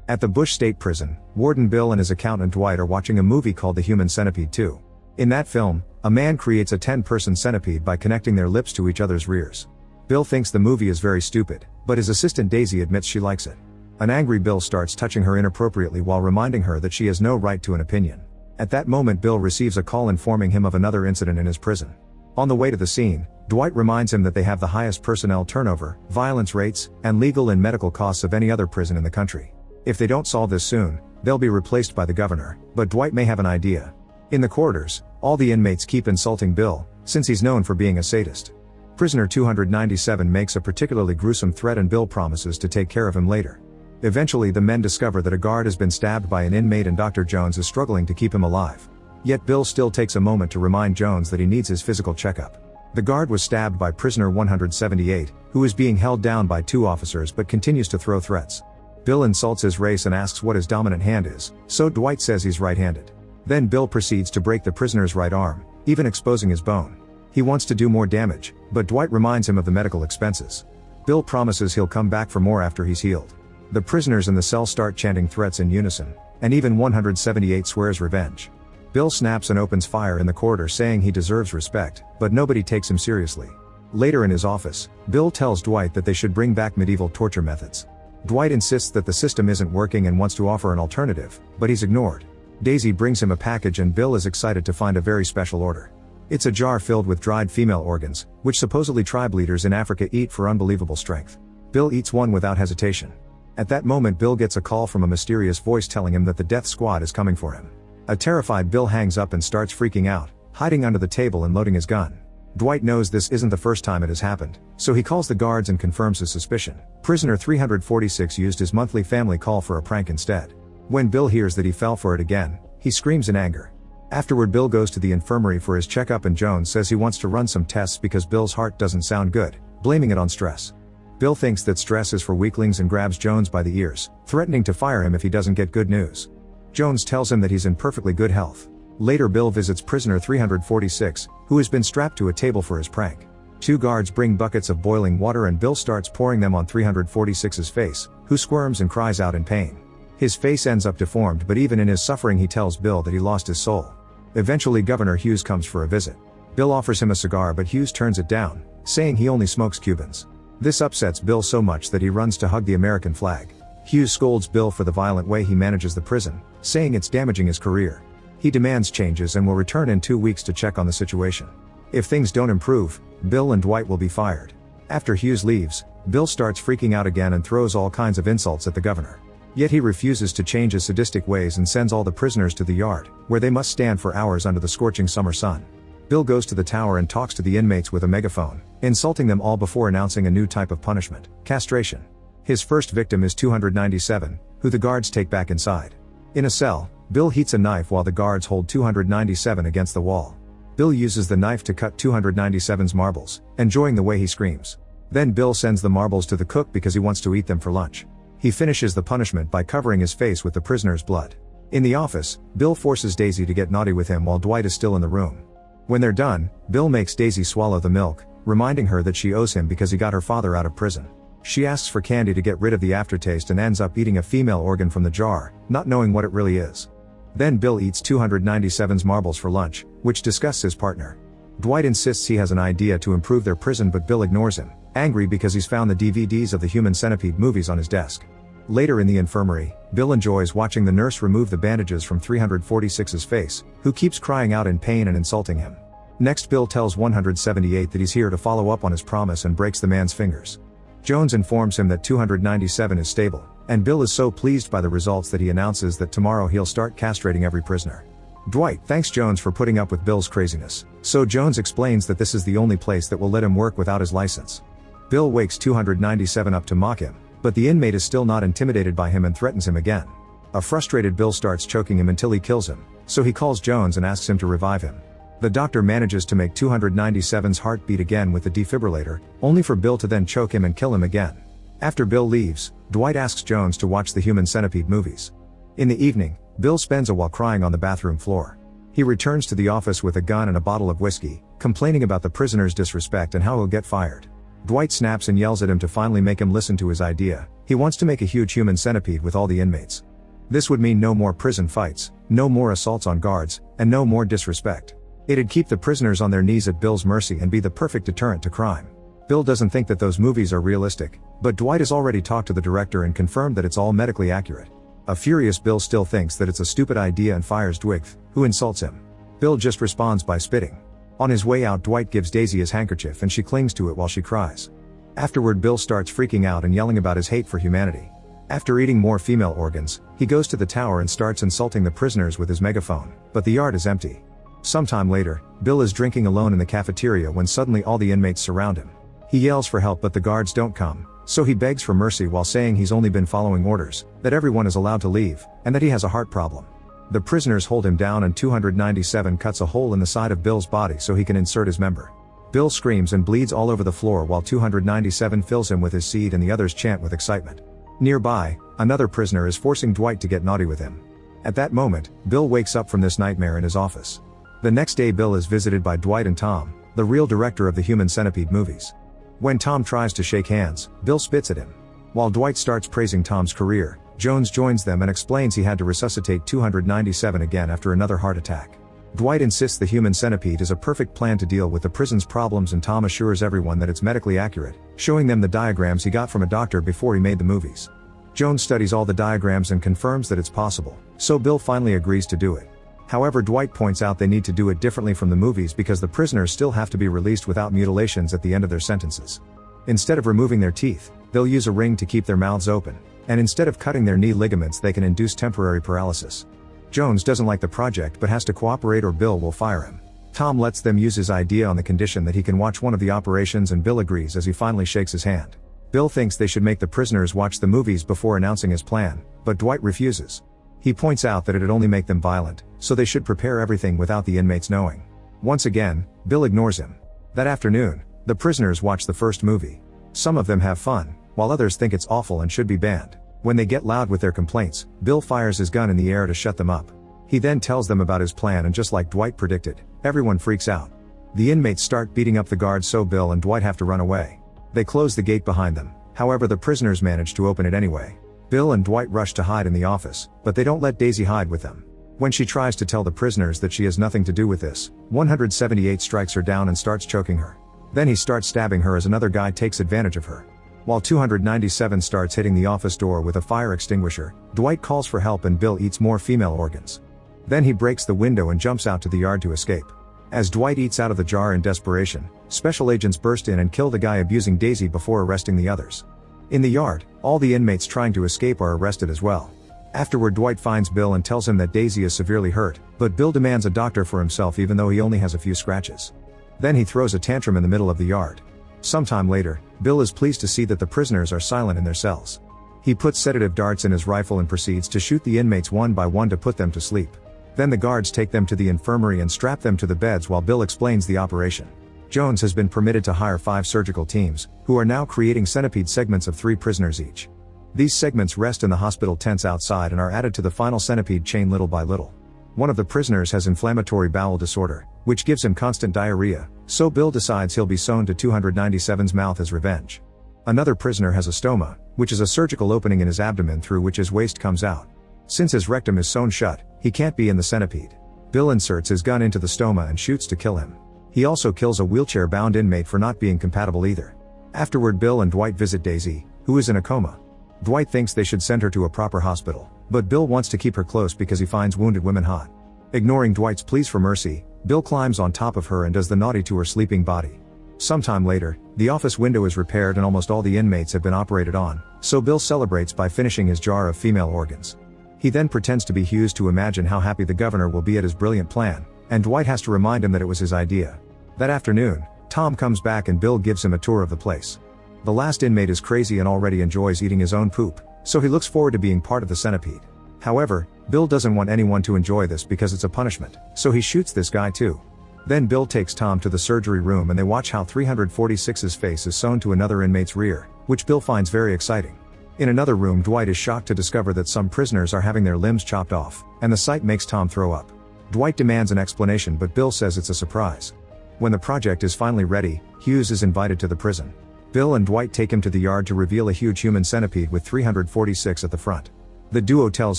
At the Bush State Prison, Warden Bill and his accountant Dwight are watching a movie called The Human Centipede 2. In that film, a man creates a 10-person centipede by connecting their lips to each other's rears. Bill thinks the movie is very stupid, but his assistant Daisy admits she likes it. An angry Bill starts touching her inappropriately while reminding her that she has no right to an opinion. At that moment Bill receives a call informing him of another incident in his prison. On the way to the scene, Dwight reminds him that they have the highest personnel turnover, violence rates, and legal and medical costs of any other prison in the country. If they don't solve this soon, they'll be replaced by the governor, but Dwight may have an idea. In the corridors, all the inmates keep insulting Bill, since he's known for being a sadist. Prisoner 297 makes a particularly gruesome threat and Bill promises to take care of him later. Eventually the men discover that a guard has been stabbed by an inmate and Dr. Jones is struggling to keep him alive. Yet Bill still takes a moment to remind Jones that he needs his physical checkup. The guard was stabbed by prisoner 178, who is being held down by 2 officers but continues to throw threats. Bill insults his race and asks what his dominant hand is, so Dwight says he's right-handed. Then Bill proceeds to break the prisoner's right arm, even exposing his bone. He wants to do more damage, but Dwight reminds him of the medical expenses. Bill promises he'll come back for more after he's healed. The prisoners in the cell start chanting threats in unison, and even 178 swears revenge. Bill snaps and opens fire in the corridor saying he deserves respect, but nobody takes him seriously. Later in his office, Bill tells Dwight that they should bring back medieval torture methods. Dwight insists that the system isn't working and wants to offer an alternative, but he's ignored. Daisy brings him a package and Bill is excited to find a very special order. It's a jar filled with dried female organs, which supposedly tribe leaders in Africa eat for unbelievable strength. Bill eats one without hesitation. At that moment Bill gets a call from a mysterious voice telling him that the death squad is coming for him. A terrified Bill hangs up and starts freaking out, hiding under the table and loading his gun. Dwight knows this isn't the first time it has happened, so he calls the guards and confirms his suspicion. Prisoner 346 used his monthly family call for a prank instead. When Bill hears that he fell for it again, he screams in anger. Afterward Bill goes to the infirmary for his checkup and Jones says he wants to run some tests because Bill's heart doesn't sound good, blaming it on stress. Bill thinks that stress is for weaklings and grabs Jones by the ears, threatening to fire him if he doesn't get good news. Jones tells him that he's in perfectly good health. Later Bill visits prisoner 346, who has been strapped to a table for his prank. 2 guards bring buckets of boiling water and Bill starts pouring them on 346's face, who squirms and cries out in pain. His face ends up deformed, but even in his suffering he tells Bill that he lost his soul. Eventually Governor Hughes comes for a visit. Bill offers him a cigar but Hughes turns it down, saying he only smokes Cubans. This upsets Bill so much that he runs to hug the American flag. Hughes scolds Bill for the violent way he manages the prison, saying it's damaging his career. He demands changes and will return in 2 weeks to check on the situation. If things don't improve, Bill and Dwight will be fired. After Hughes leaves, Bill starts freaking out again and throws all kinds of insults at the governor. Yet he refuses to change his sadistic ways and sends all the prisoners to the yard, where they must stand for hours under the scorching summer sun. Bill goes to the tower and talks to the inmates with a megaphone, insulting them all before announcing a new type of punishment: castration. His first victim is 297, who the guards take back inside. In a cell, Bill heats a knife while the guards hold 297 against the wall. Bill uses the knife to cut 297's marbles, enjoying the way he screams. Then Bill sends the marbles to the cook because he wants to eat them for lunch. He finishes the punishment by covering his face with the prisoner's blood. In the office, Bill forces Daisy to get naughty with him while Dwight is still in the room. When they're done, Bill makes Daisy swallow the milk, reminding her that she owes him because he got her father out of prison. She asks for candy to get rid of the aftertaste and ends up eating a female organ from the jar, not knowing what it really is. Then Bill eats 297's marbles for lunch, which disgusts his partner. Dwight insists he has an idea to improve their prison but Bill ignores him, angry because he's found the DVDs of the Human Centipede movies on his desk. Later in the infirmary, Bill enjoys watching the nurse remove the bandages from 346's face, who keeps crying out in pain and insulting him. Next Bill tells 178 that he's here to follow up on his promise and breaks the man's fingers. Jones informs him that 297 is stable, and Bill is so pleased by the results that he announces that tomorrow he'll start castrating every prisoner. Dwight thanks Jones for putting up with Bill's craziness, so Jones explains that this is the only place that will let him work without his license. Bill wakes 297 up to mock him, but the inmate is still not intimidated by him and threatens him again. A frustrated Bill starts choking him until he kills him, so he calls Jones and asks him to revive him. The doctor manages to make 297's heart beat again with the defibrillator, only for Bill to then choke him and kill him again. After Bill leaves, Dwight asks Jones to watch the Human Centipede movies. In the evening, Bill spends a while crying on the bathroom floor. He returns to the office with a gun and a bottle of whiskey, complaining about the prisoner's disrespect and how he'll get fired. Dwight snaps and yells at him to finally make him listen to his idea. He wants to make a huge human centipede with all the inmates. This would mean no more prison fights, no more assaults on guards, and no more disrespect. It'd keep the prisoners on their knees at Bill's mercy and be the perfect deterrent to crime. Bill doesn't think that those movies are realistic, but Dwight has already talked to the director and confirmed that it's all medically accurate. A furious Bill still thinks that it's a stupid idea and fires Dwight, who insults him. Bill just responds by spitting. On his way out, Dwight gives Daisy his handkerchief and she clings to it while she cries. Afterward, Bill starts freaking out and yelling about his hate for humanity. After eating more female organs, he goes to the tower and starts insulting the prisoners with his megaphone, but the yard is empty. Sometime later, Bill is drinking alone in the cafeteria when suddenly all the inmates surround him. He yells for help but the guards don't come, so he begs for mercy while saying he's only been following orders, that everyone is allowed to leave, and that he has a heart problem. The prisoners hold him down and 297 cuts a hole in the side of Bill's body so he can insert his member. Bill screams and bleeds all over the floor while 297 fills him with his seed and the others chant with excitement. Nearby, another prisoner is forcing Dwight to get naughty with him. At that moment, Bill wakes up from this nightmare in his office. The next day, Bill is visited by Dwight and Tom, the real director of the Human Centipede movies. When Tom tries to shake hands, Bill spits at him. While Dwight starts praising Tom's career, Jones joins them and explains he had to resuscitate 297 again after another heart attack. Dwight insists the Human Centipede is a perfect plan to deal with the prison's problems and Tom assures everyone that it's medically accurate, showing them the diagrams he got from a doctor before he made the movies. Jones studies all the diagrams and confirms that it's possible, so Bill finally agrees to do it. However, Dwight points out they need to do it differently from the movies because the prisoners still have to be released without mutilations at the end of their sentences. Instead of removing their teeth, they'll use a ring to keep their mouths open, and instead of cutting their knee ligaments they can induce temporary paralysis. Jones doesn't like the project but has to cooperate or Bill will fire him. Tom lets them use his idea on the condition that he can watch one of the operations and Bill agrees as he finally shakes his hand. Bill thinks they should make the prisoners watch the movies before announcing his plan, but Dwight refuses. He points out that it'd only make them violent, so they should prepare everything without the inmates knowing. Once again, Bill ignores him. That afternoon, the prisoners watch the first movie. Some of them have fun, while others think it's awful and should be banned. When they get loud with their complaints, Bill fires his gun in the air to shut them up. He then tells them about his plan and just like Dwight predicted, everyone freaks out. The inmates start beating up the guards so Bill and Dwight have to run away. They close the gate behind them, however the prisoners manage to open it anyway. Bill and Dwight rush to hide in the office, but they don't let Daisy hide with them. When she tries to tell the prisoners that she has nothing to do with this, 178 strikes her down and starts choking her. Then he starts stabbing her as another guy takes advantage of her. While 297 starts hitting the office door with a fire extinguisher, Dwight calls for help and Bill eats more female organs. Then he breaks the window and jumps out to the yard to escape. As Dwight eats out of the jar in desperation, special agents burst in and kill the guy abusing Daisy before arresting the others. In the yard, all the inmates trying to escape are arrested as well. Afterward, Dwight finds Bill and tells him that Daisy is severely hurt, but Bill demands a doctor for himself even though he only has a few scratches. Then he throws a tantrum in the middle of the yard. Sometime later, Bill is pleased to see that the prisoners are silent in their cells. He puts sedative darts in his rifle and proceeds to shoot the inmates one by one to put them to sleep. Then the guards take them to the infirmary and strap them to the beds while Bill explains the operation. Jones has been permitted to hire 5 surgical teams, who are now creating centipede segments of 3 prisoners each. These segments rest in the hospital tents outside and are added to the final centipede chain little by little. One of the prisoners has inflammatory bowel disorder, which gives him constant diarrhea, so Bill decides he'll be sewn to 297's mouth as revenge. Another prisoner has a stoma, which is a surgical opening in his abdomen through which his waste comes out. Since his rectum is sewn shut, he can't be in the centipede. Bill inserts his gun into the stoma and shoots to kill him. He also kills a wheelchair-bound inmate for not being compatible either. Afterward, Bill and Dwight visit Daisy, who is in a coma. Dwight thinks they should send her to a proper hospital, but Bill wants to keep her close because he finds wounded women hot. Ignoring Dwight's pleas for mercy, Bill climbs on top of her and does the naughty to her sleeping body. Sometime later, the office window is repaired and almost all the inmates have been operated on, so Bill celebrates by finishing his jar of female organs. He then pretends to be Hughes to imagine how happy the governor will be at his brilliant plan, and Dwight has to remind him that it was his idea. That afternoon, Tom comes back and Bill gives him a tour of the place. The last inmate is crazy and already enjoys eating his own poop, so he looks forward to being part of the centipede. However, Bill doesn't want anyone to enjoy this because it's a punishment, so he shoots this guy too. Then Bill takes Tom to the surgery room and they watch how 346's face is sewn to another inmate's rear, which Bill finds very exciting. In another room, Dwight is shocked to discover that some prisoners are having their limbs chopped off, and the sight makes Tom throw up. Dwight demands an explanation but Bill says it's a surprise. When the project is finally ready, Hughes is invited to the prison. Bill and Dwight take him to the yard to reveal a huge human centipede with 346 at the front. The duo tells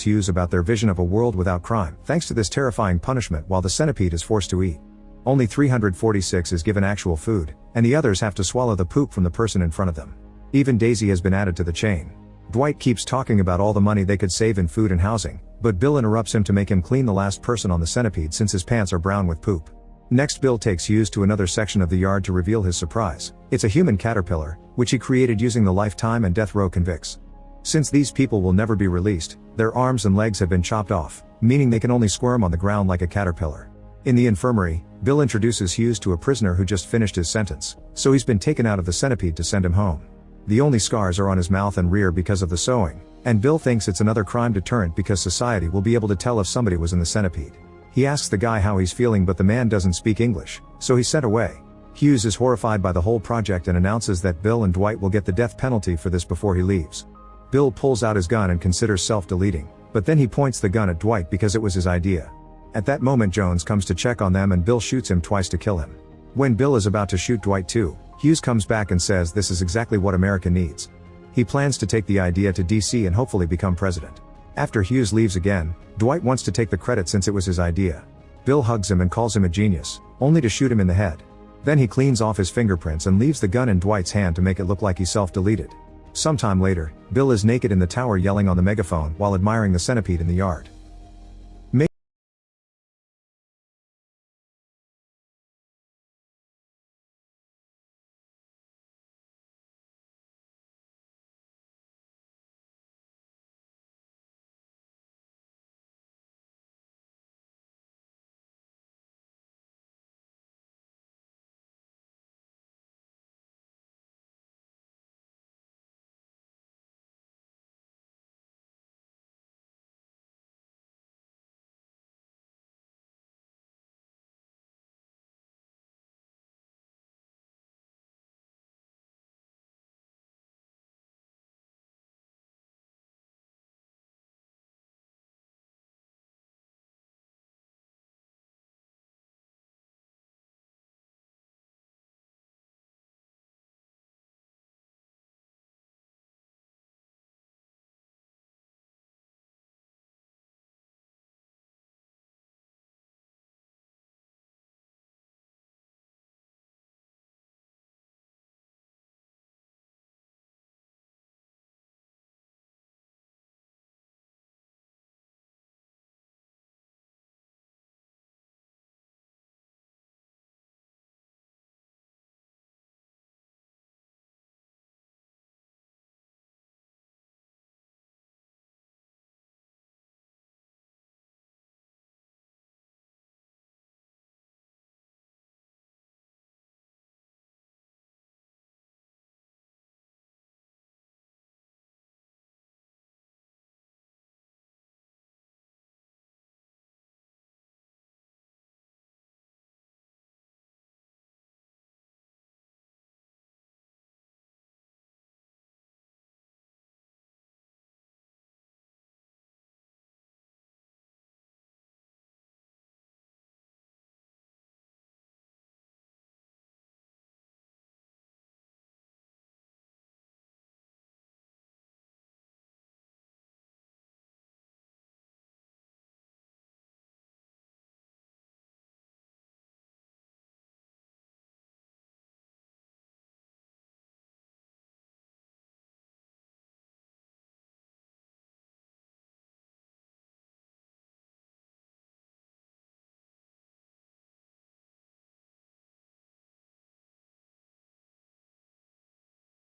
Hughes about their vision of a world without crime, thanks to this terrifying punishment while the centipede is forced to eat. Only 346 is given actual food, and the others have to swallow the poop from the person in front of them. Even Daisy has been added to the chain. Dwight keeps talking about all the money they could save in food and housing, but Bill interrupts him to make him clean the last person on the centipede since his pants are brown with poop. Next, Bill takes Hughes to another section of the yard to reveal his surprise. It's a human caterpillar, which he created using the lifetime and death row convicts. Since these people will never be released, their arms and legs have been chopped off, meaning they can only squirm on the ground like a caterpillar. In the infirmary, Bill introduces Hughes to a prisoner who just finished his sentence, so he's been taken out of the centipede to send him home. The only scars are on his mouth and rear because of the sewing, and Bill thinks it's another crime deterrent because society will be able to tell if somebody was in the centipede. He asks the guy how he's feeling, but the man doesn't speak English, so he's sent away. Hughes is horrified by the whole project and announces that Bill and Dwight will get the death penalty for this before he leaves. Bill pulls out his gun and considers self-deleting, but then he points the gun at Dwight because it was his idea. At that moment, Jones comes to check on them and Bill shoots him twice to kill him. When Bill is about to shoot Dwight too, Hughes comes back and says this is exactly what America needs. He plans to take the idea to DC and hopefully become president. After Hughes leaves again, Dwight wants to take the credit since it was his idea. Bill hugs him and calls him a genius, only to shoot him in the head. Then he cleans off his fingerprints and leaves the gun in Dwight's hand to make it look like he self-deleted. Sometime later, Bill is naked in the tower yelling on the megaphone while admiring the centipede in the yard.